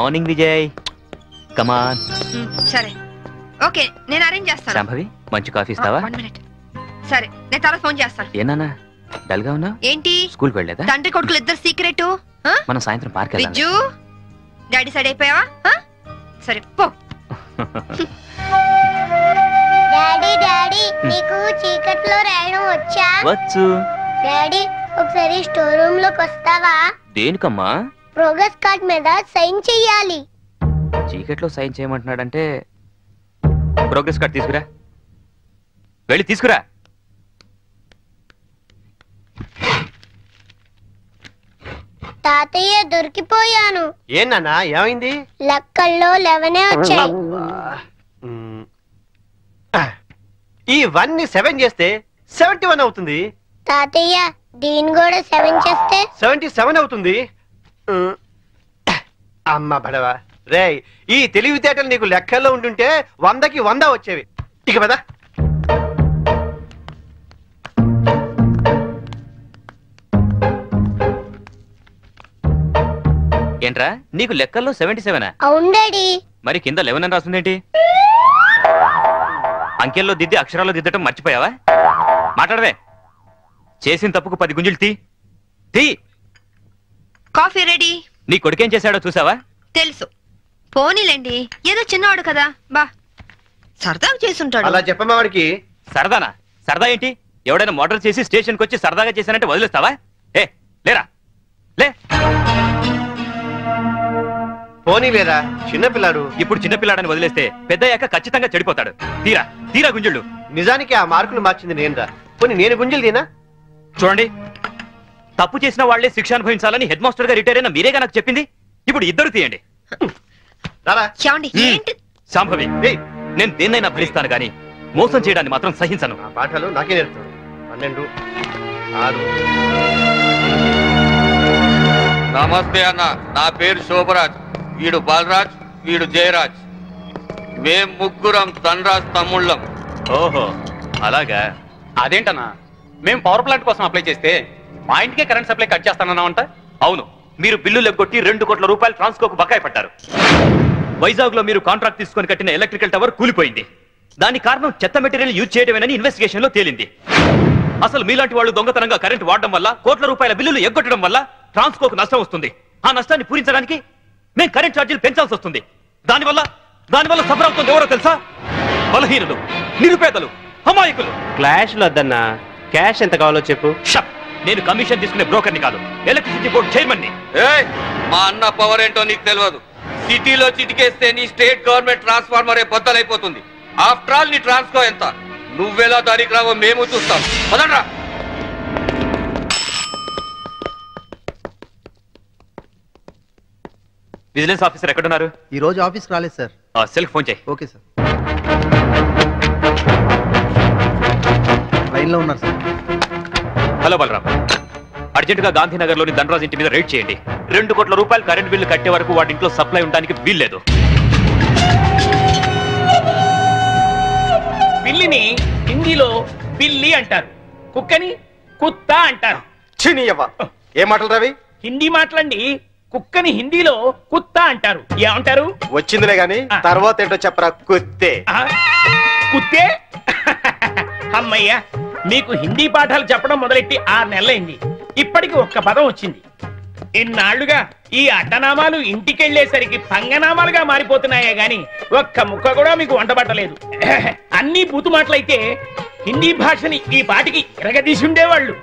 Morning Vijay. కమాన్. సరే okay, నేను arrange చేస్తాను. శాంభవి మంచి కాఫీ ఇస్తావా? 1 మినిట్. సరే నేను తర్వాత ఫోన్ చేస్తాను. ఏనా డల్ గా ఉన్నా? ఏంటి స్కూల్ వెళ్ళలేదా? తండ్రి కొడుకులు ఇద్దరు సీక్రెట్. మనం సాయంత్రం పార్క్ వెళ్ళాలి. విజ్జు డాడీ సైడ్ అయిపోయావా? సరే పో. డాడీ డాడీ నీకు చీకట్లో రాయడం వచ్చా? వచ్చు. డాడీ ఒకసారి స్టోర్ రూమ్ లోకి వస్తావా? దేనికమ్మా? ప్రోగ్రెస్ కార్డ్ మీద సైన్ చెయ్యాలి. చీకట్లో సైన్ చేయమంటున్నాడంటే ప్రోగ్రెస్ కార్డ్ తీసుకురా. వెళ్ళి తీసుకురా. తాతయ్య దొరికిపోయాను. ఏనా ఏమైంది? లెక్కల్లో 11 వచ్చాయి. ఈ 1 ని 7 చేస్తే 71 అవుతుంది. తాతయ్య దీని కూడా 7 చేస్తే 77 అవుతుంది. అమ్మ బడవా రే, ఈ తెలివితేటలు నీకు లెక్కల్లో ఉంటుంటే 100కి 100 వచ్చేవి. ఇక పద. ఏంట్రా నీకు లెక్కల్లో 77? అవును డాడీ. మరి కింద 11 అని రాస్తుందేంటి? అంకెల్లో దిద్ది అక్షరాల్లో దిద్దటం మర్చిపోయావా? మాట్లాడవే. చేసిన తప్పుకు 10 గుంజులు తీ. Coffee ready. నీ కొడుకేం చేశాడో చూసావా? తెలుసు. పోనీలేండి, ఏదో చిన్నవాడు కదా, బా సరదాగా చేసుంటాడు. అలా చెప్పమ్మా వాడికి. సరదానా? సరదా ఏంటి? ఎవడైనా మోటార్ చేసి స్టేషన్కి వచ్చి సరదాగా చేశానంటే వదిలేస్తావా? లేరా లే. పోనీ లేదా చిన్నపిల్లాడు. ఇప్పుడు చిన్నపిల్లాడని వదిలేస్తే పెద్దయ్యాక ఖచ్చితంగా చెడిపోతాడు. తీరా గుంజుళ్ళు. నిజానికి ఆ మార్కులు మార్చింది నేనురా. పోనీ నేను గుంజులు తీనా? చూడండి, తప్పు చేసిన వాళ్లే శిక్ష అనుభవించాలని హెడ్ మాస్టర్ గా రిటైర్ అయిన మీరేగా నాకు చెప్పింది. ఇప్పుడు ఇద్దరు తీయండి. శాంభవి, నేను దేన్నైనా భరిస్తాను గాని మోసం చేయడాన్ని మాత్రం సహించను. పాఠాలు నాకే నేర్పుతాడు. 12, 6. నమస్తే అన్న, నా పేరు శోభరాజ్, వీడు బాలరాజ్, వీడు జయరాజ్. మేం ముగ్గురం ధనరాజ్ తమ్ముళ్ళం. ఓహో అలాగా. అదేంటన్నా, మేము పవర్ ప్లాంట్ కోసం అప్లై చేస్తే మా ఇంటికే కరెంట్ సప్లై కట్ చేస్తానన్నావంట. అవును, మీరు బిల్లు లెగ్గొట్టి 2 కోట్ల రూపాయలు ట్రాన్స్కోకు బకాయి పట్టారు. వైజాగ్ లో మీరు కాంట్రాక్ట్ తీసుకొని కట్టిన ఎలక్ట్రికల్ టవర్ కూలిపోయింది. దానికి కారణం చెత్త మెటీరియల్ యూజ్ చేయడమేనని ఇన్వెస్టిగేషన్ లో తేలింది. అసలు మీలాంటి వాళ్ళు దొంగతనంగా కరెంట్ వాడడం వల్ల, కోట్ల రూపాయల బిల్లులు ఎగ్గొట్టడం వల్ల ట్రాన్స్కోకు నష్టం వస్తుంది. ఆ నష్టాన్ని పూరించడానికి మేము కరెంట్ ఛార్జీలు పెంచాల్సి వస్తుంది. దానివల్ల సఫర్ అవుతుంది ఎవరో తెలుసా? బలహీనులు, నిరుపేదలు, అమాయకులు. క్లాష్ లో వద్దన్నా, క్యాష్ ఎంత కావాలో చెప్పు. నేను కమిషన్ తీసుకునే బ్రోకర్ని కాదు, ఎలక్ట్రిసిటీ బోర్డు చైర్మన్ ని. మా అన్న పవర్ ఏంటో నీకు తెలియదు. సిటీలో చిటికేస్తే నీ స్టేట్ గవర్నమెంట్ ట్రాన్స్ఫార్మరే బద్దలైపోతుంది. ఆఫ్టర్ ఆల్ నీ ట్రాన్స్కో ఎంత? నువ్వెలా దానికి రావో మేము చూస్తాం. పదండ్రా. విజిలెన్స్ ఆఫీసర్ ఎక్కడున్నారు? ఈ రోజు ఆఫీస్ రాలేదు సార్. సెల్కి ఫోన్ చేయి. Okay sir. లైన్ లో ఉన్నారు సార్. హలో బలరాం, అర్జెంట్ గా గాంధీనగర్ లోని ధనరాజ్ ఇంటి మీద రైడ్ చేయండి. 2 కోట్ల రూపాయలు కరెంట్ బిల్లు కట్టే వరకు వాడి ఇంట్లో సప్లై ఉండడానికి వీల్లేదు. పిల్లిని హిందీలో పిల్లి అంటారు, కుక్కని కుత్తా అంటారు. ఏ మాటలు రవి? హిందీ మాటలండి. కుక్కని హిందీలో కుత్తా అంటారు. ఏమంటారు? వచ్చిందిలే గాని తర్వాత ఏంటో చెప్పరా. కుత్తే. కుత్తే? అమ్మయ్యా, మీకు హిందీ పాఠాలు చెప్పడం మొదలెట్టి 6 నెలలైంది. ఇప్పటికి ఒక్క పదం వచ్చింది. ఇన్నాళ్లుగా ఈ అడ్డనామాలు ఇంటికెళ్లేసరికి పంగనామాలుగా మారిపోతున్నాయే గాని ఒక్క ముక్క కూడా మీకు వంటబట్టలేదు. అన్ని బూతు మాటలైతే హిందీ భాషని ఈ పాటికి ఎరగదీసి ఉండేవాళ్ళు.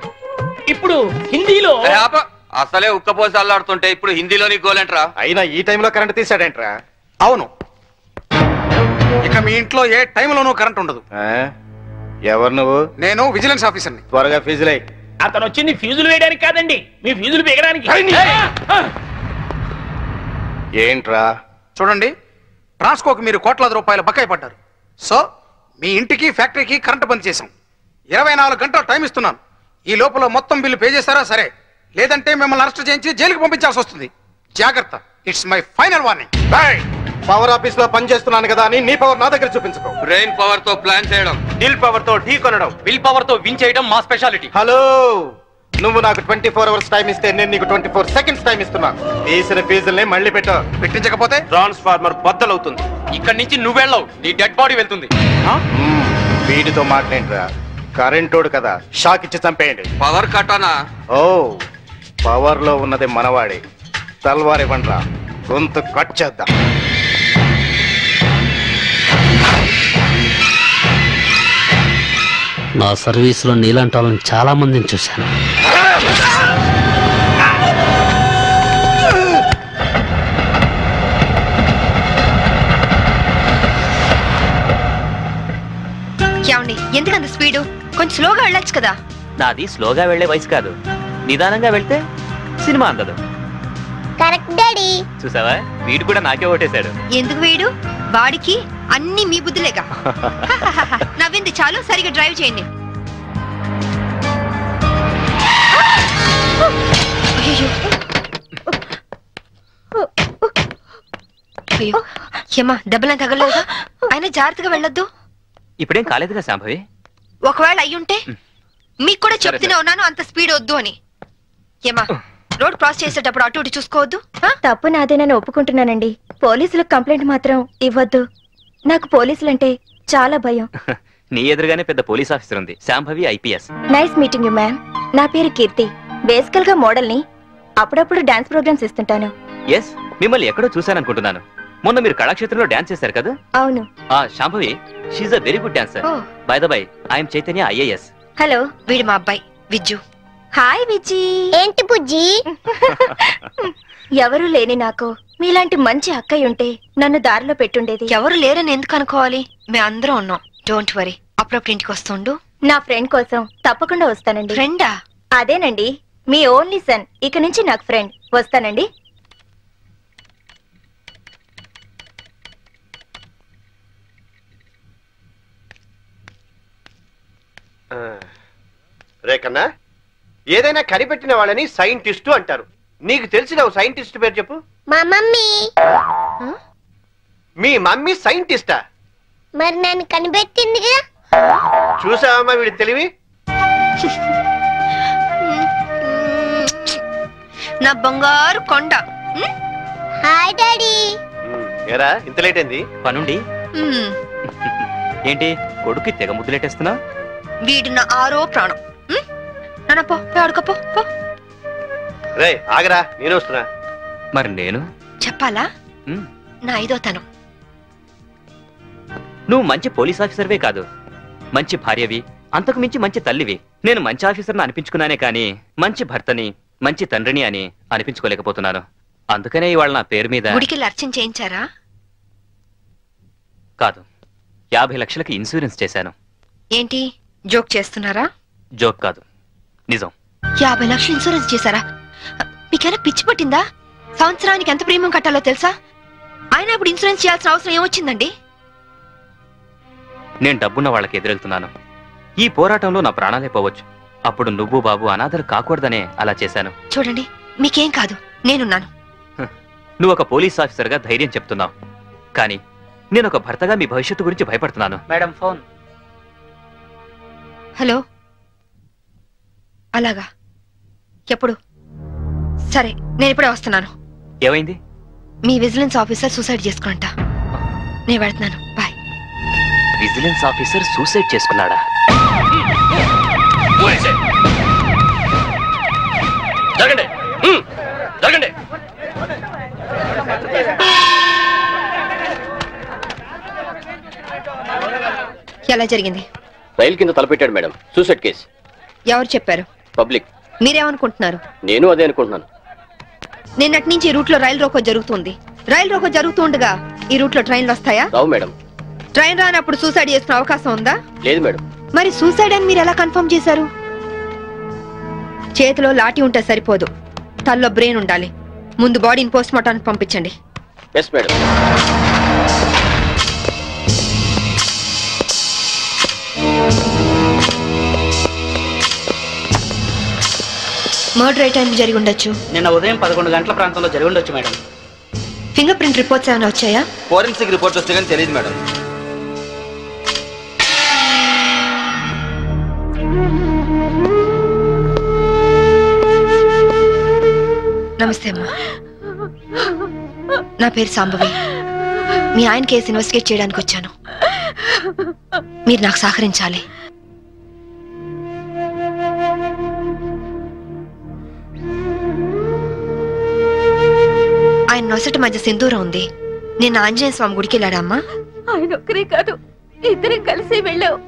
ఇప్పుడు హిందీలో అసలే ఉక్కపోసి అల్లాడుతుంటే ఇప్పుడు హిందీలో నీ గోలేంట్రా? అయినా ఈ టైంలో కరెంట్ తీసాడేంట్రా? అవును, ఇక మీ ఇంట్లో ఏ టైంలోనూ కరెంట్ ఉండదు. ఎవరు నువ్వు? నేను విజిలెన్స్ ఆఫీసర్ని. త్వరగా ఫీజులై. అతను వచ్చింది ఫీజులు వేయడానికి కాదండి, మీ ఫీజులు బిగడానికి. ఏంట్రా? చూడండి, ట్రాన్స్కోకి మీరు కోట్లాది రూపాయలు బకాయి పడ్డారు. సో మీ ఇంటికి ఫ్యాక్టరీకి కరెంట్ బంద్ చేశాం. 24 గంటలు టైం ఇస్తున్నాను. ఈ లోపల మొత్తం బిల్లు పే చేస్తారా సరే, లేదంటే మిమ్మల్ని అరెస్ట్ చేయించి జైలుకి పంపించాల్సి వస్తుంది. జాగ్రత్త, it's my final warning. Power office లో పనిచేస్తున్నాను కదా అని నీ పవర్ నా దగ్గర చూపించుకో. బ్రెయిన్ పవర్ తో ప్లాన్ చేయడం, దిల్ పవర్ తో ఢీ కొనడం, విల్ పవర్ తో విన్ చేయడం మా స్పెషాలిటీ. హలో, నువ్వు నాకు 24 అవర్స్ టైం ఇస్తే నేను నీకు 24 సెకండ్స్ టైం ఇస్తున్నాను. వేసిన ఫీజుల్ని మళ్ళీ పెట్టు. పెట్టించకపోతే ట్రాన్స్ఫార్మర్ బద్దలవుతుంది. ఇక్కడి నుంచి నువ్వు వెళ్ళవు, నీ డెడ్ బాడీ వెళ్తుంది. వీడితో మాట్లాడరా, కరెంటోడు కదా, షాక్ ఇచ్చి చంపేయండి. పవర్ కటానా? ఓ, పవర్ లో ఉన్నది మనవాడే. తల్వార్ ఇవ్వండిరా, గొంతు కట్ చేద్దాం. నా సర్వీసులో నీలాంటి వాళ్ళని చాలా మందిని చూశాను. ఏమండి, ఎందుకంత స్పీడు? కొంచెం స్లోగా వెళ్ళొచ్చు కదా. నాది స్లోగా వెళ్లే వయసు కాదు, నిదానంగా వెళ్తే సినిమా అందదు. Correct daddy. చూసావా, వీడు కూడా నాకే ఓటేశాడు. ఎందుకు వీడు? వాడికి అన్ని మీ బుద్ధులేగా. నవ్వింది చాలు, సరిగా డ్రైవ్ చేయండి. అయ్యో, ఏమా దెబ్బలా తగలేదా? అయినా జాగ్రత్తగా వెళ్ళొద్దు. ఇప్పుడేం కాలేదుగా శాంభవి. ఒకవేళ అయ్యుంటే మీకు కూడా చెప్తూనే ఉన్నాను అంత స్పీడ్ వద్దు అని. ఏమా, రోడ్ క్రాస్ చేసేటప్పుడు అటు ఇటు చూసుకోవద్దు. తప్పు నాదేనని ఒప్పుకుంటున్నానండి. పోలీసులకు కంప్లైంట్ మాత్రం ఇవ్వద్దు. నాకు పోలీసులంటే చాలా భయం. నీ ఎదురుగానే పెద్ద పోలీస్ ఆఫీసర్ ఉంది, Shambhavi IPS. Nice meeting you ma'am. నా పేరు కీర్తి. బేసికల్ గా మోడల్ ని. అప్పుడప్పుడు డాన్స్ ప్రోగ్రామ్స్ ఇస్తుంటాను. ఎస్, మిమ్మల్ని ఎక్కడో చూశాననుకుంటున్నాను. మొన్న మీరు కళాక్షేత్రంలో డాన్స్ చేశారు కదా? అవును. Shambhavi, she a very good dancer. Bye the bye, I'm Chaitanya IAS. Hello, వీడు మా అబ్బాయి విజ్జు. హాయ్ విజీ. ఏంటి బుజ్జి? ఎవరు లేని నాకు మీలాంటి మంచి అక్కయ్య ఉంటే నన్ను దారిలో పెట్టుండేది. ఎవరు లేరని ఎందుకు అనుకోవాలి? మేము అందరం ఉన్నాం. Don't worry. అప్పుడప్పుడు ఇంటికి వస్తుండు. నా ఫ్రెండ్ కోసం తప్పకుండా వస్తానండి. ఫ్రెండా? అదేనండి, మీ ఓన్లీ సన్. ఇక నుంచి నాకు ఫ్రెండ్. వస్తానండి. రేకన్నా, ఏదైనా కనిపెట్టిన వాళ్ళని సైంటిస్టు అంటారు. నీకు తెలిసిన ఓ సైంటిస్ట్ పేరు చెప్పు. మా మమ్మీ. మీ మమ్మీ సైంటిస్టా? మరి నన్ను కనిపెట్టిందిగా. చూసావమ్మా వీడి తెలివి. నా బంగారు కొండ. Hi daddy. ఏరా, ఇంత లేట్ అయింది? పనుండి. ఏంటి కొడుక్కి తెగ ముద్దులెట్టేస్తున్నా? వీడు నా ఆరో ప్రాణం. నాన్న పో, ఆడుకోపో. రే ఆగరా, నేను వస్తున్నా. మరి నేను చెప్పాలా? నా 5వ తనం. నువ్వు మంచి పోలీస్ ఆఫీసర్వే కాదు, మంచి భార్యవి, అంతకు మించి మంచి తల్లివి. నేను మంచి ఆఫీసర్ని అనిపించుకున్నానే కానీ మంచి భర్తని, మంచి తండ్రిని అని అనిపించుకోలేకపోతున్నాను. అందుకనే ఇవాళ నా పేరు మీద గుడికి అర్చన చేయించారా? కాదు, 50 లక్షలకి ఇన్సూరెన్స్ చేశాను. ఏంటి జోక్ చేస్తున్నారా? జోక్ కాదు, నిజం. 50 లక్షలు ఇన్సూరెన్స్ చేశారా? మీకైనా పిచ్చి పట్టిందా? సంవత్సరానికి ఎంత ప్రీమియం కట్టాలో తెలుసా? ఆయన ఇప్పుడు ఇన్సూరెన్స్ చేయాల్సిన అవసరం ఏమొచ్చిందండి? నేను డబ్బున్న వాళ్ళకి ఎదురెళ్తున్నాను. ఈ పోరాటంలో నా ప్రాణాలే పోవచ్చు. అప్పుడు నువ్వు బాబు అనాథలు కాకూడదనే అలా చేశాను. చూడండి, మీకేం కాదు, నేనున్నాను. నువ్వు ఒక పోలీస్ ఆఫీసర్గా ధైర్యం చెప్తున్నావు, కానీ నేను ఒక భర్తగా మీ భవిష్యత్తు గురించి భయపడుతున్నాను. Madam phone. హలో, అలాగా? ఎప్పుడు? సరే, నేను ఇప్పుడే వస్తున్నాను. ఏమైంది? మీ విజిలెన్స్ ఆఫీసర్ సూసైడ్ చేసుకుంట. నేను వెళ్తున్నాను. బాయ్. విజిలెన్స్ ఆఫీసర్ సూసైడ్ చేసుకున్నాడా? జరగండి, జరగండి. ఎలా జరిగింది? రైలు కింద తలపెట్టాడు మేడం. Suicide case. ఎవరు చెప్పారు? పబ్లిక్. మీరేమనుకుంటున్నారు? నేను అదే అనుకుంటున్నాను. నిన్నటి నుంచి ఈ రూట్ లో రైలు రోకో జరుగుతుంది. రైలు రోకో జరుగుతూ ఉండగా ఈ రూట్ లో ట్రైన్లు వస్తాయా? రావు మేడం. ట్రైన్ రానప్పుడు సూసైడ్ చేసుకునే అవకాశం ఉందా? లేదు మేడం. మరి సూసైడ్ అని మీరు ఎలా కన్ఫర్మ్ చేశారు? చేతిలో లాఠీ ఉంటే సరిపోదు, తల్లో బ్రెయిన్ ఉండాలి. ముందు బాడీని పోస్ట్ మార్టానికి పంపించండి. Yes madam. మర్డర్ ఏ టైం జరిగి ఉండొచ్చు? నిన్న ఉదయం 11 గంటల ప్రాంతంలో జరిగి ఉండొచ్చు మేడం. ఫింగర్ ప్రింట్ రిపోర్ట్స్ ఏమైనా వచ్చాయా? ఫోరెన్సిక్ రిపోర్ట్స్ వస్తే కానీ తెలియదు మేడం. నమస్తే అమ్మా. నా పేరు సాంబవి. మీ ఆయన కేసు ఇన్వెస్టిగేట్ చేయడానికి వచ్చాను. మీరు నాకు సహకరించాలి. ఆయన నొసటి మధ్య సింధూరం ఉంది. నేను ఆంజనేయ స్వామి గుడికి వెళ్ళాడమ్మా. ఆయన ఒక్కరే కాదు, ఇద్దరం కలిసి వెళ్ళావు.